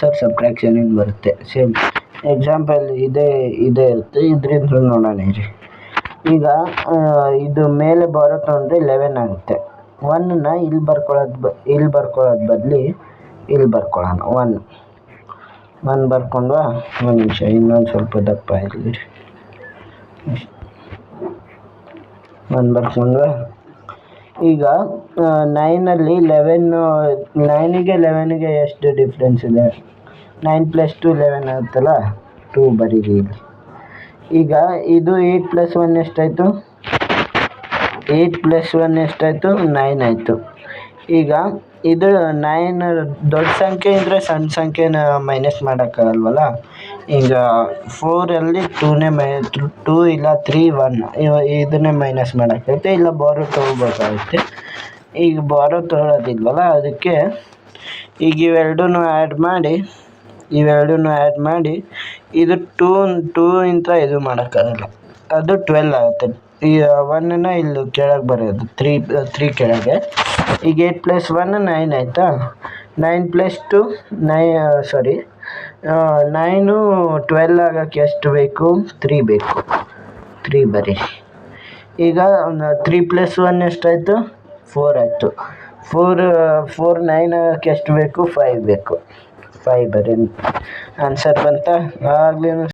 Answer ಸಬ್ಟ್ರಾಕ್ಷನಿಂದ ಬರುತ್ತೆ. Same example ಇದೇ ಇರುತ್ತೆ. ಇದರಿಂದ ನೋಡೋಣ ಇರಿ. ಈಗ ಇದು ಮೇಲೆ ಬರುತ್ತೆ ಅಂದರೆ 11 ಆಗುತ್ತೆ. 1ನ ಇಲ್ಲಿ ಬರ್ಕೊಳ್ಳೋದು ಬದಲಿ ಇಲ್ಲಿ ಬರ್ಕೊಳ್ಳೋಣ. 1 ಬರ್ಕೊಂಡ್ವಾ. ಒಂದು ನಿಮಿಷ, ಇನ್ನೊಂದು ಸ್ವಲ್ಪ ದಪ್ಪ ಇರಲಿ. 1 ಬರ್ಕೊಂಡ್ವಾ. ಈಗ 9ನಲ್ಲಿ 9ಗೆ 11ಗೆ ಎಷ್ಟು ಡಿಫ್ರೆನ್ಸ್ ಇದೆ? 9 + 2 11 ಆಗುತ್ತಲ್ಲ, 2 ಬರೀರಿ ಇಲ್ಲಿ. ಈಗ ಇದು 8 + 1 ಎಷ್ಟಾಯಿತು? 8 + 1 ಎಷ್ಟಾಯಿತು? 9 ಆಯಿತು. ಈಗ ಇದು 9 ದೊಡ್ಡ ಸಂಖ್ಯೆ ಇದ್ದರೆ ಸಣ್ಣ ಸಂಖ್ಯೆನ ಮೈನಸ್ ಮಾಡೋಕ್ಕಾಗಲ್ವಲ್ಲ. ಈಗ 4ಅಲ್ಲಿ 2 ಇಲ್ಲ 3 1 ಇದನ್ನೇ ಮೈನಸ್ ಮಾಡೋಕ್ಕಾಗುತ್ತೆ, ಇಲ್ಲ ಬಾರೋ ತೊಗೋಬೇಕಾಗುತ್ತೆ. ಈಗ ಬಾರೋ ತೊಗೊಳೋದಿಲ್ವಲ್ಲ, ಅದಕ್ಕೆ ಈಗ ಇವೆರಡನ್ನೂ ಆ್ಯಡ್ ಮಾಡಿ ಇದು 2 ಇಂತ ಇದು ಮಾಡೋಕ್ಕಾಗಲ್ಲ, ಅದು 12 ಆಗುತ್ತೆ. ಈ 1ನ ಇಲ್ಲಿ ಕೆಳಗೆ ಬರೆಯೋದು, 3 ಕೆಳಗೆ. ಈಗ 8 + 1 9 ಆಯಿತಾ? 9 + 2 9 12 ಆಗೋಕ್ಕೆ ಎಷ್ಟು ಬೇಕು? 3 ಬೇಕು. 3 ಬರೀ. ಈಗ 3 + 1 ಎಷ್ಟಾಯಿತು? 4 ಆಯಿತು. 4 9 ಆಗೋಕ್ಕೆ ಎಷ್ಟು ಬೇಕು? 5 ಬೇಕು. 5 ಬರೀ. ಆನ್ಸರ್ ಬಂತಾ? ಆಗಲೇ